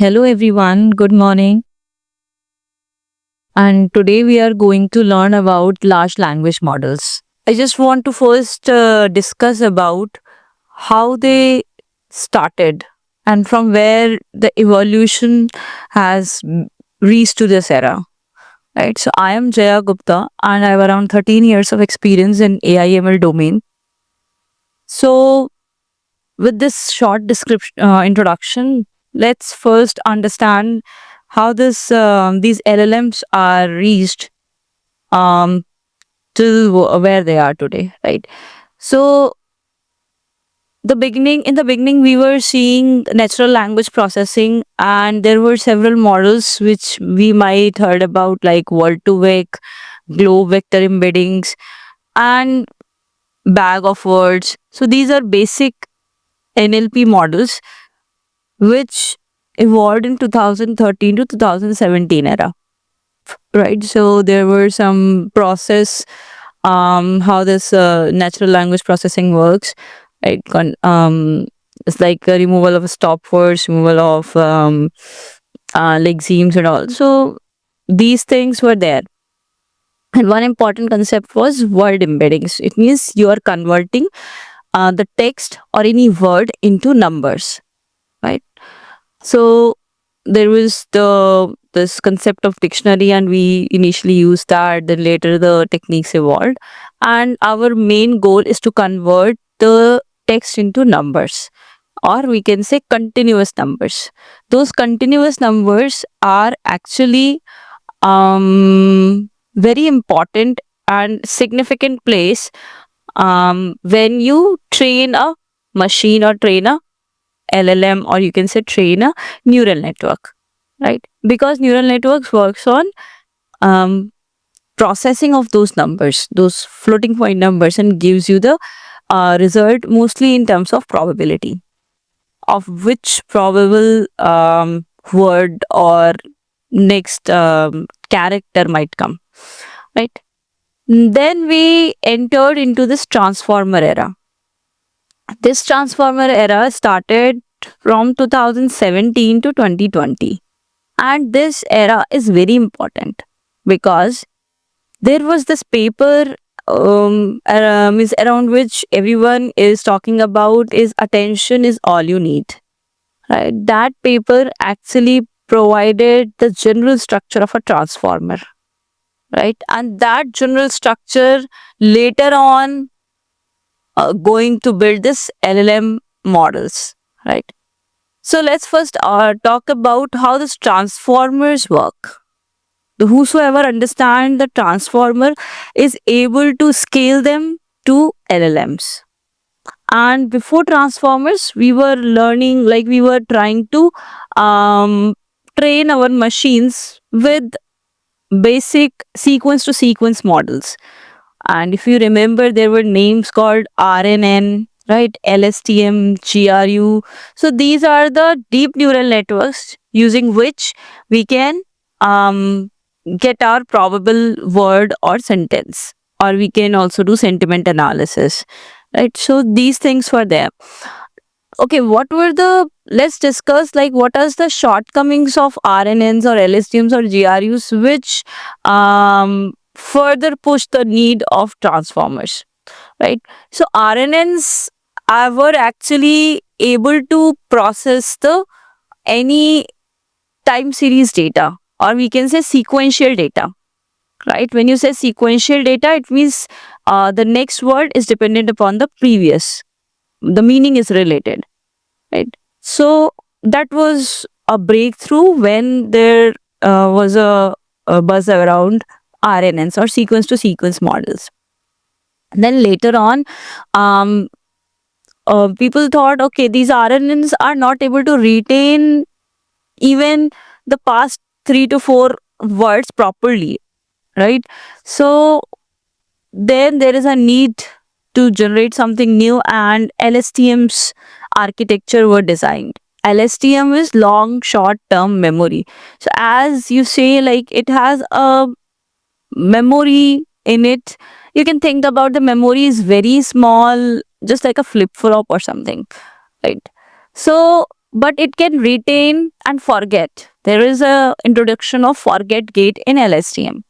Hello everyone, good morning. And today we are going to learn about large language models. I just want to first discuss about how they started and from where the evolution has reached to this era. Right. So I am Jaya Gupta and I have around 13 years of experience in AI/ML domain. So with this short description introduction, let's first understand how these LLMs are reached um, till where they are today, right? So in the beginning, we were seeing natural language processing, and there were several models which we might heard about, like word-to-vec, globe vector embeddings, and bag of words. So these are basic NLP models which evolved in 2013 to 2017 era, right? So there were some process, how this natural language processing works, right? It's like a removal of a stop words, removal of lexemes and all. So these things were there. And one important concept was word embeddings. It means you are converting the text or any word into numbers, right? So there was this concept of dictionary, and we initially used that. Then later the techniques evolved, and our main goal is to convert the text into numbers, or we can say continuous numbers. Those continuous numbers are actually very important and significant place when you train a machine or train a LLM, or you can say train a neural network, right? Because neural networks works on um, processing of those numbers, those floating point numbers, and gives you the result mostly in terms of probability of which probable word or next character might come, right? Then we entered into this transformer era. This transformer era started from 2017 to 2020. And this era is very important because there was this paper is around which everyone is talking about is attention is all you need. Right? That paper actually provided the general structure of a transformer. Right? And that general structure later on going to build this LLM models. Right? So let's first talk about how this transformers work. Whosoever understand the transformer is able to scale them to LLMs. And before transformers, we were learning, like we were trying to um, train our machines with basic sequence to sequence models. And if you remember, there were names called RNN, right? LSTM, GRU. So these are the deep neural networks using which we can um, get our probable word or sentence, or we can also do sentiment analysis, right? So these things were there. Okay, what were the, let's discuss like what are the shortcomings of RNNs or LSTMs or GRUs which further push the need of transformers, right? So RNNs were actually able to process the any time series data, or we can say sequential data, right? When you say sequential data, it means the next word is dependent upon the previous, the meaning is related, right? So that was a breakthrough when there was a buzz around RNNs or sequence to sequence models. And then later on, um, people thought, okay, these RNNs are not able to retain even the past 3 to 4 words properly, right? So then there is a need to generate something new, and LSTM's architecture were designed. LSTM is long short term memory. So as you say, like it has a memory in it. You can think about the memory is very small, just like a flip flop or something, right? So but it can retain and forget. There is a introduction of forget gate in LSTM.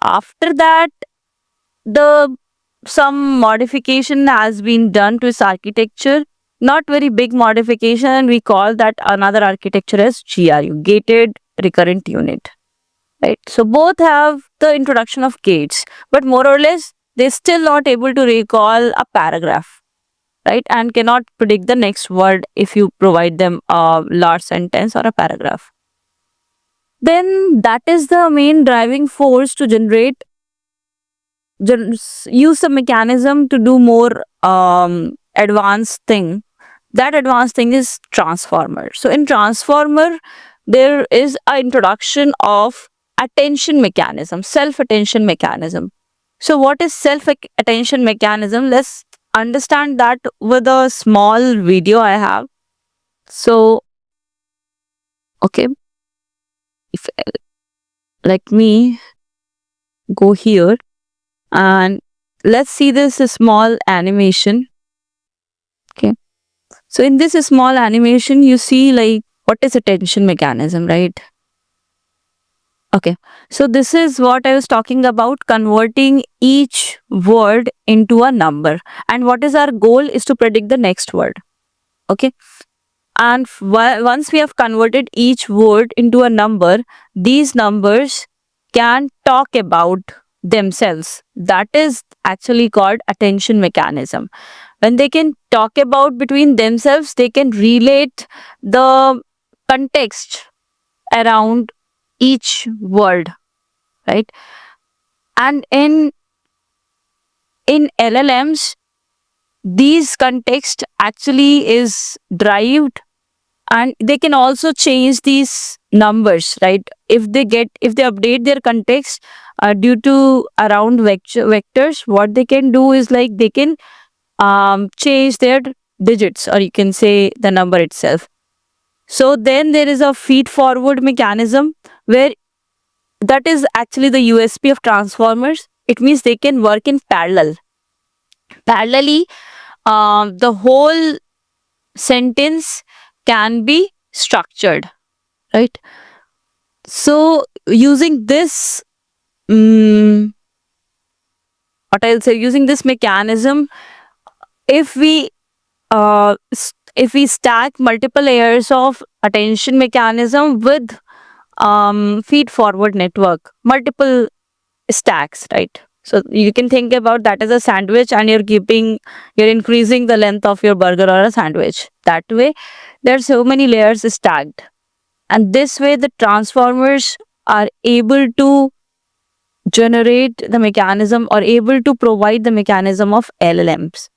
After that, the some modification has been done to its architecture. Not very big modification. We call that another architecture as GRU, gated recurrent unit. Right. So both have the introduction of gates, but more or less they're still not able to recall a paragraph, right? And cannot predict the next word if you provide them a large sentence or a paragraph. Then that is the main driving force to use a mechanism to do more advanced thing. That advanced thing is transformer. So in transformer, there is an introduction of attention mechanism, self attention mechanism. So what is self attention mechanism? Let's understand that with a small video I have. So okay, if let me go here and let's see this small animation. Okay, so in this small animation you see like what is attention mechanism, right? Okay, so this is what I was talking about, converting each word into a number, and what is our goal is to predict the next word. Okay, and once we have converted each word into a number, these numbers can talk about themselves. That is actually called attention mechanism. When they can talk about between themselves, they can relate the context around each word, right? And in LLMs, these context actually is derived, and they can also change these numbers, right? If they update their context due to around vectors, what they can do is like they can change their digits, or you can say the number itself. So then there is a feed forward mechanism, where that is actually the USP of transformers. It means they can work in parallel. Parallelly, the whole sentence can be structured, right? So using this, what I'll say, using this mechanism, if we if we stack multiple layers of attention mechanism with feed forward network, multiple stacks, right? So you can think about that as a sandwich, and you're increasing the length of your burger or a sandwich. That way, there are so many layers stacked, and this way the transformers are able to generate the mechanism, or able to provide the mechanism of LLMs.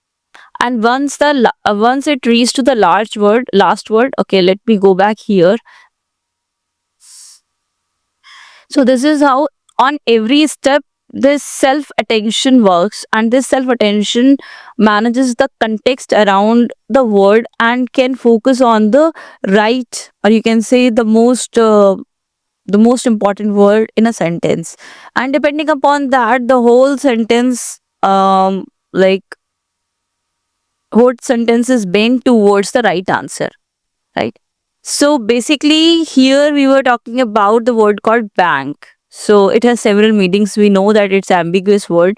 And once it reaches to the last word. Okay, let me go back here. So this is how on every step this self attention works, and this self attention manages the context around the word and can focus on the right, or you can say the most important word in a sentence, and depending upon that the whole sentence like whole sentence is bent towards the right answer, right? So basically, here we were talking about the word called bank. So it has several meanings. We know that it's ambiguous word,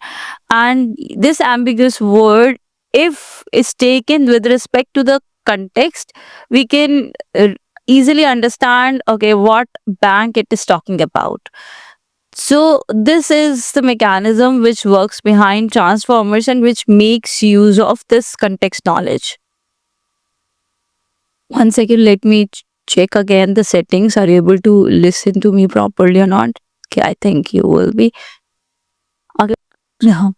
and this ambiguous word, if is taken with respect to the context, we can easily understand, okay, what bank it is talking about. So this is the mechanism which works behind transformers and which makes use of this context knowledge. One second, let me check again the settings. Are you able to listen to me properly or not? Okay, I think you will be. Okay. Yeah.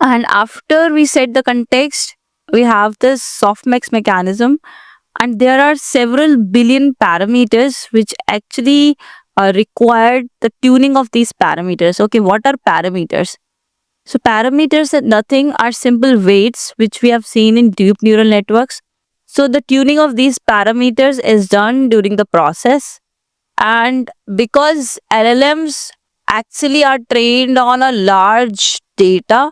And after we set the context, we have this softmax mechanism, and there are several billion parameters which actually required the tuning of these parameters. Okay, what are parameters? So parameters are nothing, are simple weights which we have seen in deep neural networks. So the tuning of these parameters is done during the process, and because LLMs actually are trained on a large data,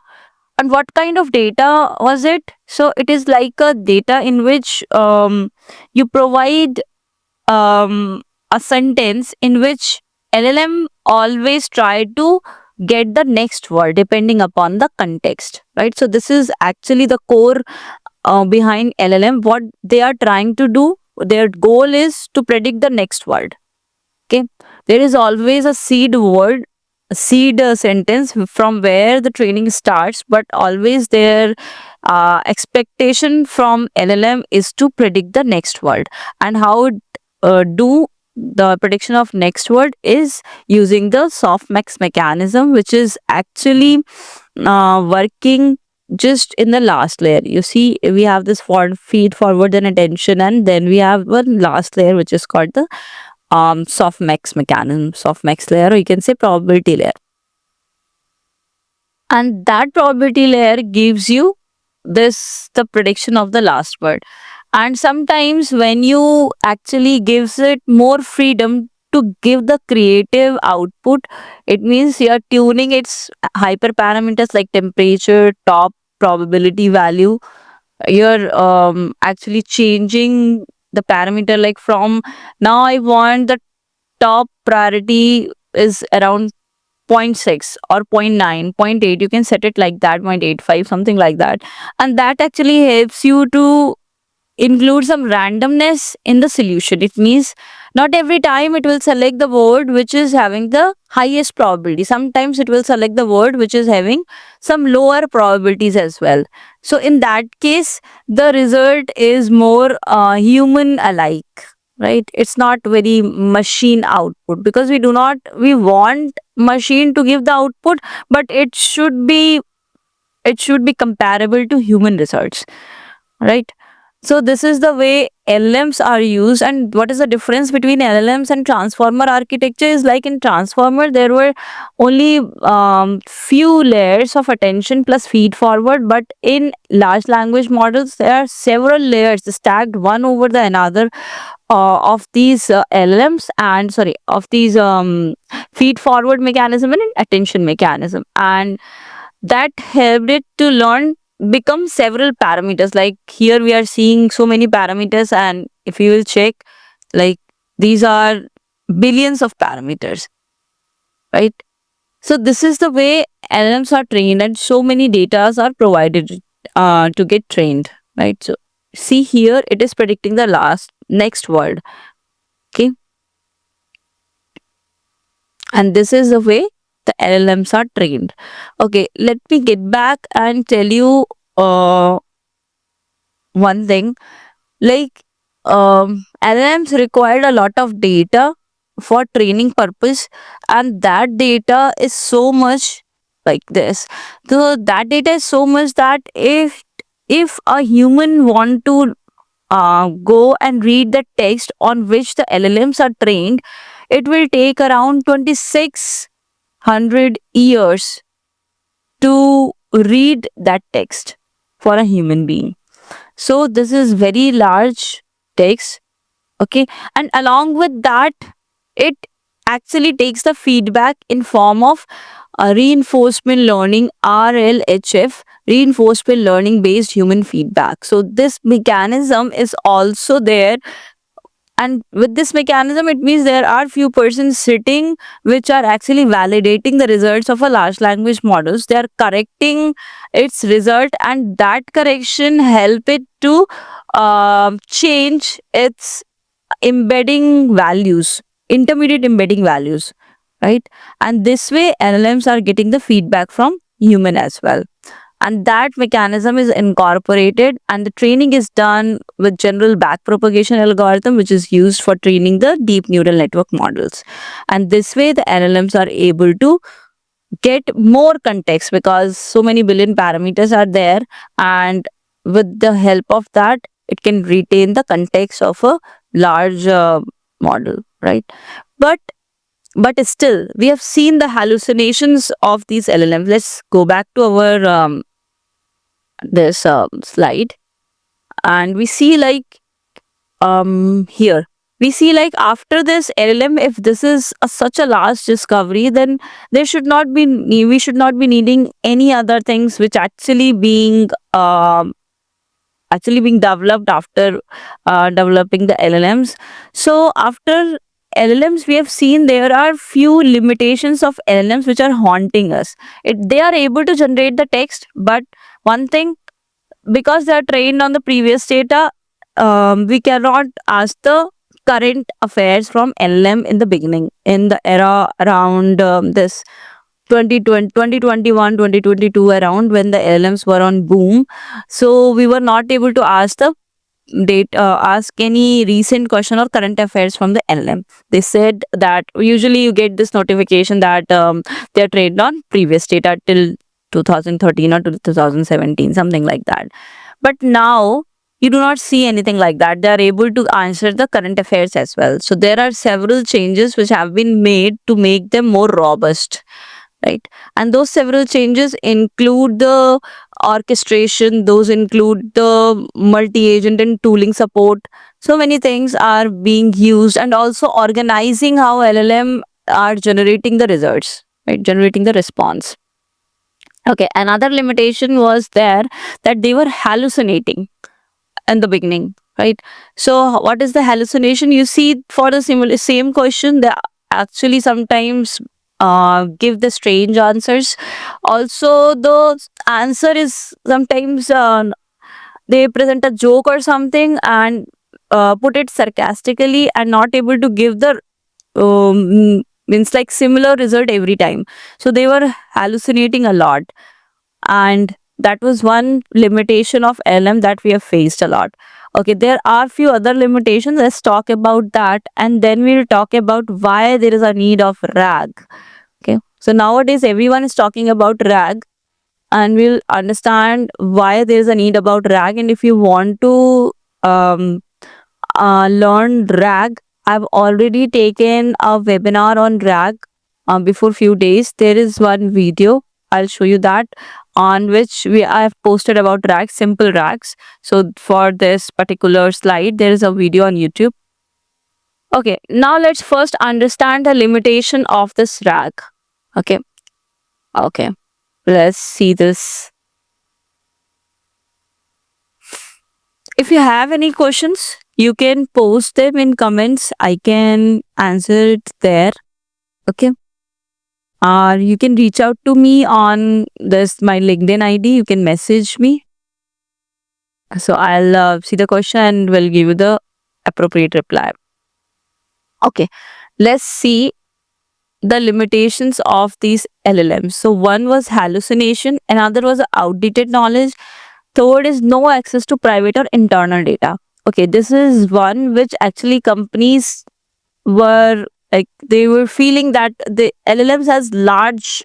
And what kind of data was it? So it is like a data in which you provide a sentence in which LLM always try to get the next word depending upon the context, right? So this is actually the core behind LLM. What they are trying to do, their goal is to predict the next word. Okay, there is always a seed word, a seed sentence from where the training starts, but always their expectation from LLM is to predict the next word. And how do the prediction of next word is using the softmax mechanism, which is actually working just in the last layer. You see, we have this feed forward and attention, and then we have one last layer which is called the softmax mechanism, softmax layer, or you can say probability layer. And that probability layer gives you this the prediction of the last word. And sometimes when you actually gives it more freedom to give the creative output, it means you're tuning its hyperparameters like temperature, top probability value. You're actually changing the parameter, like from now I want the top priority is around 0.6 or 0.9, 0.8. You can set it like that, 0.85, something like that. And that actually helps you to include some randomness in the solution. It means not every time it will select the word which is having the highest probability. Sometimes it will select the word which is having some lower probabilities as well. So in that case, the result is more human alike, right? It's not very machine output, because we want machine to give the output, but it should be comparable to human results, right? So this is the way LLMs are used. And what is the difference between LLMs and transformer architecture is, like in transformer there were only few layers of attention plus feed forward, but in large language models there are several layers stacked one over the another of these LLMs, and sorry, of these feed forward mechanism and attention mechanism. And that helped it to learn become several parameters. Like here we are seeing so many parameters, and if you will check, like these are billions of parameters, right? So this is the way LLMs are trained, and so many datas are provided to get trained, right? So see here, it is predicting the next word. Okay, and this is the way the LLMs are trained. Okay, let me get back and tell you one thing. Like LLMs required a lot of data for training purpose, and that data is so much like this. So that data is so much that if a human want to go and read the text on which the LLMs are trained, it will take around 2600 years to read that text for a human being. So this is very large text. Okay, and along with that, it actually takes the feedback in form of reinforcement learning, RLHF, reinforcement learning based human feedback. So this mechanism is also there, and with this mechanism it means there are few persons sitting which are actually validating the results of a large language models. They are correcting its result, and that correction help it to change its embedding values, intermediate embedding values, right? And this way LLMs are getting the feedback from human as well, and that mechanism is incorporated, and the training is done with general backpropagation algorithm, which is used for training the deep neural network models. And this way the LLMs are able to get more context, because so many billion parameters are there, and with the help of that it can retain the context of a large model, right? But but still we have seen the hallucinations of these LLMs. Let's go back to our this slide, and we see like here. we see like after this LLM, if this is such a large discovery, then there should not be we should not be needing any other things which actually being developed after developing the LLMs. So after LLMs, we have seen there are few limitations of LLMs which are haunting us. They are able to generate the text, but one thing, because they are trained on the previous data, we cannot ask the current affairs from LLM in the beginning, in the era around this 2020, 2021, 2022, around when the LLMs were on boom. So we were not able to ask the ask any recent question or current affairs from the LLM. They said that usually you get this notification that they're trained on previous data till 2013 or 2017, something like that. But now you do not see anything like that. They are able to answer the current affairs as well. So there are several changes which have been made to make them more robust, right? And those several changes include the orchestration, those include the multi-agent and tooling support. So many things are being used, and also organizing how LLM are generating the results, right? Generating the response. Okay, another limitation was there, that they were hallucinating in the beginning, right? So what is the hallucination? You see, for the same question, they actually sometimes give the strange answers. Also, the answer is sometimes they present a joke or something and put it sarcastically, and not able to give the means like similar result every time. So they were hallucinating a lot, and that was one limitation of LM that we have faced a lot. Okay, there are few other limitations. Let's talk about that, and then we'll talk about why there is a need of RAG. Okay, so nowadays everyone is talking about RAG, and we'll understand why there is a need about RAG. And if you want to um, learn RAG, I've already taken a webinar on RAG before few days. There is one video, I'll show you that, on which I have posted about RAG, simple RAGs. So for this particular slide, there is a video on YouTube. Okay, now let's first understand the limitation of this RAG. Okay, let's see this. If you have any questions, you can post them in comments. I can answer it there. Okay. Or you can reach out to me on this my LinkedIn ID. You can message me. So I'll see the question and will give you the appropriate reply. Okay. Let's see the limitations of these LLMs. So one was hallucination, another was outdated knowledge, third is no access to private or internal data. Okay, this is one which actually companies were like, they were feeling that the LLMs has large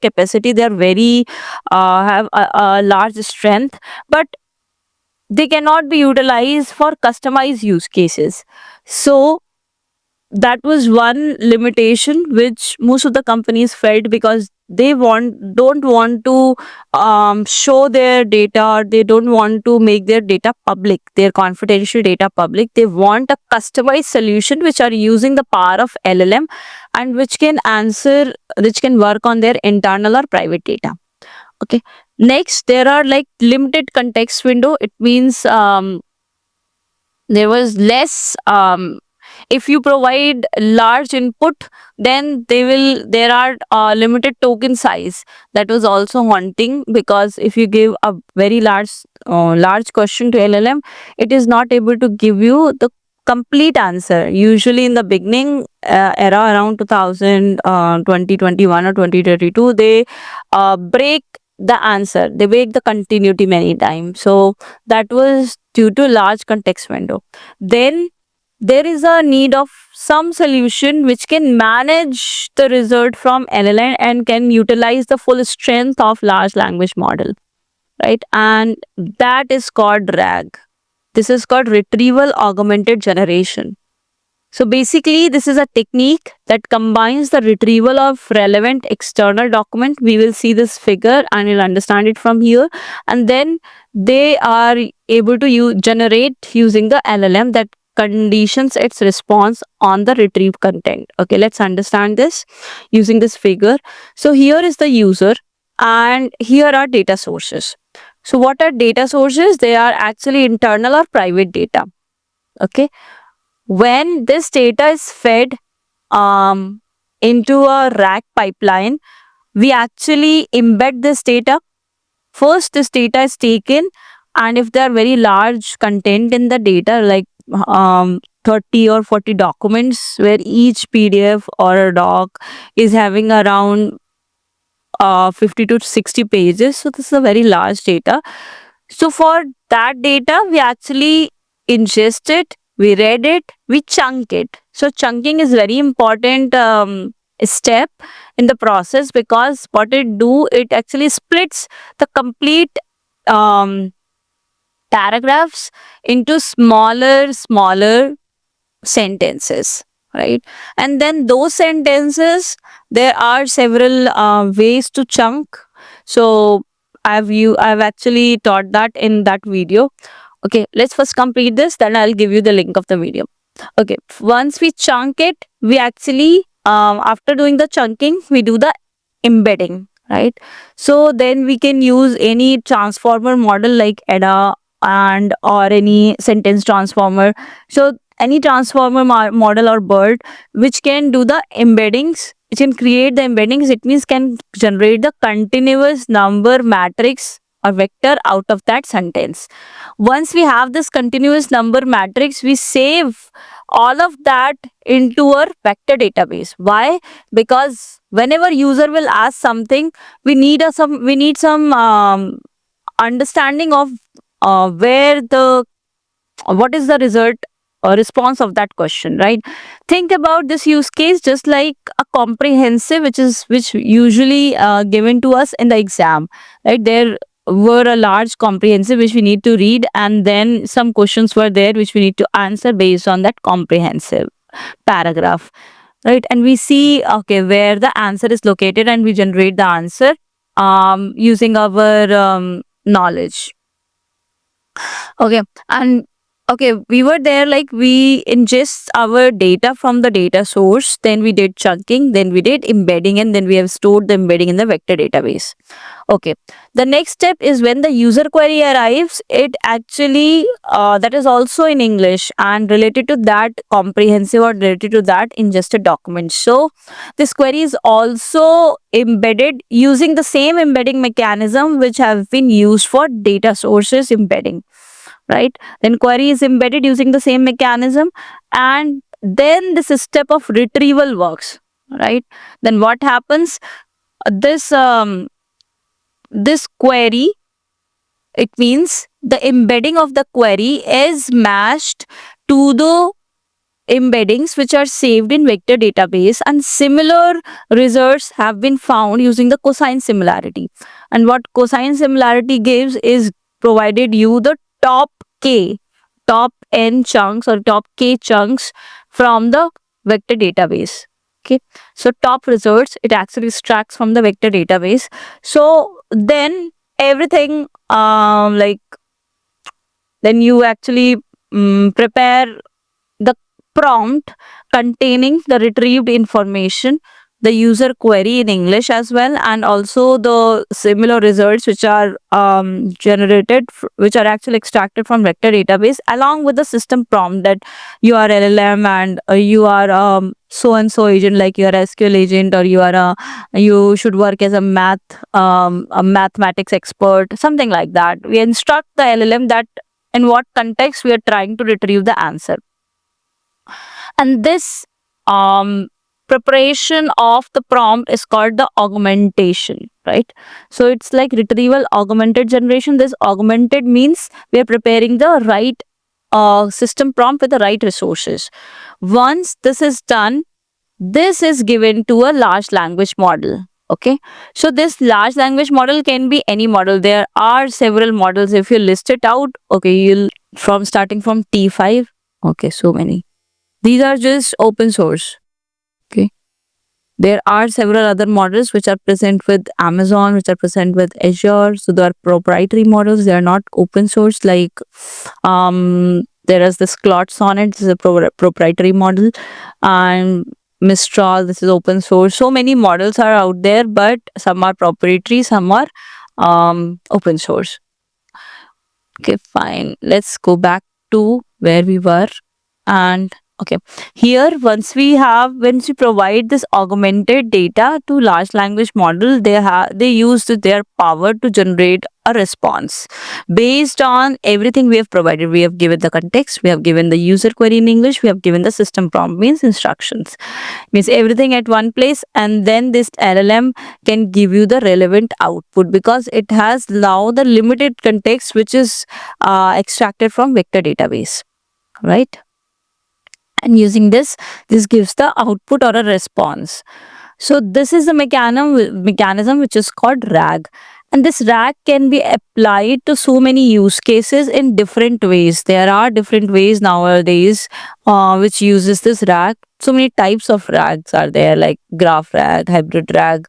capacity. They are very have a large strength, but they cannot be utilized for customized use cases. So that was one limitation which most of the companies felt, because they don't want to show their data, or they don't want to make their data public, their confidential data public. They want a customized solution which are using the power of LLM, and which can work on their internal or private data. Okay, next, there are like limited context window. It means there was less if you provide large input, then there are limited token size. That was also haunting, because if you give a very large question to LLM, it is not able to give you the complete answer. Usually in the beginning era around 2021 or 2022, they break the answer, they break the continuity many times. So that was due to large context window. Then there is a need of some solution which can manage the result from LLM and can utilize the full strength of large language model, right? And that is called RAG. This is called retrieval augmented generation. So basically, this is a technique that combines the retrieval of relevant external document. We will see this figure and you'll understand it from here. And then they are able to generate using the LLM that conditions its response on the retrieved content. Okay, let's understand this using this figure. So here is the user and here are data sources. So what are data sources? They are actually internal or private data. Okay, when this data is fed into a RAG pipeline, we actually embed this data. First, this data is taken, and if there are very large content in the data, like 30 or 40 documents, where each PDF or a doc is having around 50 to 60 pages, so this is a very large data. So for that data, we actually ingest it, we read it, we chunk it. So chunking is very important step in the process, because what it actually splits the complete um, paragraphs into smaller sentences, right? And then those sentences, there are several ways to chunk. So I've actually taught that in that video. Okay, let's first complete this, then I'll give you the link of the video. Okay, once we chunk it, we actually after doing the chunking, we do the embedding, right? So then we can use any transformer model like ADA and or any sentence transformer. So any transformer model or BERT which can do the embeddings, it can create the embeddings, it means can generate the continuous number matrix or vector out of that sentence. Once we have this continuous number matrix, we save all of that into our vector database. Why? Because whenever user will ask something, we need some understanding of where the what is the result or response of that question, right? Think about this use case just like a comprehensive, which usually given to us in the exam, right? There were a large comprehensive which we need to read, and then some questions were there which we need to answer based on that comprehensive paragraph, right? And we see, okay, where the answer is located, and we generate the answer using our knowledge. Okay, and okay, we were there, like we ingest our data from the data source, then we did chunking, then we did embedding, and then we have stored the embedding in the vector database. Okay, the next step is when the user query arrives, it actually that is also in English and related to that comprehensive or related to that ingested document. So this query is also embedded using the same embedding mechanism which have been used for data sources embedding, right? Then query is embedded using the same mechanism, and then this step of retrieval works, right? Then what happens? This this query, it means the embedding of the query is matched to the embeddings which are saved in vector database, and similar results have been found using the cosine similarity. And what cosine similarity gives is provided you the top n chunks or top k chunks from the vector database. Okay, so top results, it actually extracts from the vector database. So then everything like then you actually prepare the prompt containing the retrieved information, the user query in English as well, and also the similar results which are generated, which are actually extracted from vector database, along with the system prompt that you are LLM and you are so and so agent, like you are SQL agent, or you should work as a mathematics expert, something like that. We instruct the LLM that in what context we are trying to retrieve the answer. And this preparation of the prompt is called the augmentation, right? So it's like retrieval augmented generation. This augmented means we are preparing the right system prompt with the right resources. Once this is done, this is given to a large language model. Okay, so this large language model can be any model. There are several models. If you list it out, okay, you'll from starting from T5. Okay, so many. These are just open source. Okay, there are several other models which are present with Amazon, which are present with Azure. So they are proprietary models. They are not open source. Like There is this Claude Sonnet, this is a proprietary model, and Mistral, this is open source. So many models are out there, but some are proprietary, some are open source. Okay, fine. Let's go back to where we were. And okay, here once we provide this augmented data to large language model, they use their power to generate a response based on everything we have provided. We have given the context, we have given the user query in English, we have given the system prompt, means instructions, means everything at one place, and then this LLM can give you the relevant output because it has now the limited context which is extracted from vector database, right? And using this gives the output or a response. So this is the mechanism which is called RAG, and this RAG can be applied to so many use cases in different ways. There are different ways nowadays which uses this RAG. So many types of RAGs are there, like graph RAG, hybrid RAG.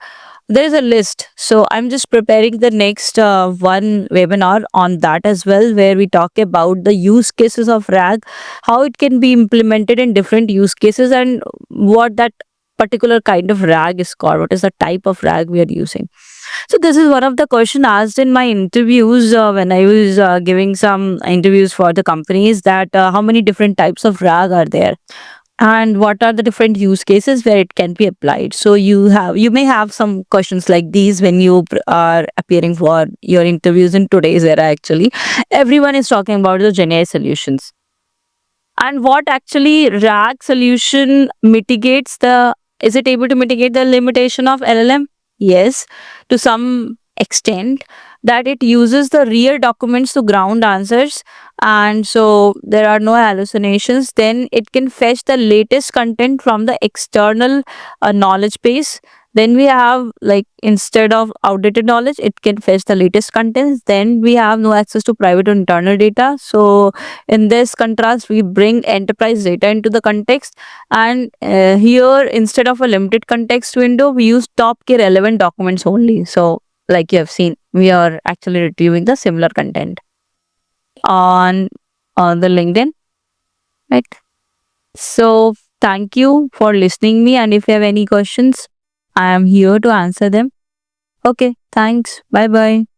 There is a list. So I'm just preparing the next one webinar on that as well, where we talk about the use cases of RAG, how it can be implemented in different use cases, and what that particular kind of RAG is called, what is the type of RAG we are using. So this is one of the question asked in my interviews when I was giving some interviews for the companies, that how many different types of RAG are there and what are the different use cases where it can be applied. So you may have some questions like these when you are appearing for your interviews in today's era. Actually, everyone is talking about the GenAI solutions, and what actually RAG solution mitigates the, is it able to mitigate the limitation of LLM? Yes, to some extent, that it uses the real documents to ground answers, and so there are no hallucinations. Then it can fetch the latest content from the external knowledge base. Then we have, like, instead of outdated knowledge, it can fetch the latest contents. Then we have no access to private or internal data. So in this contrast, we bring enterprise data into the context, and here, instead of a limited context window, we use top key relevant documents only. So like you have seen, we are actually retrieving the similar content on the LinkedIn, right? So thank you for listening me, and if you have any questions, I am here to answer them. Okay, thanks. Bye bye.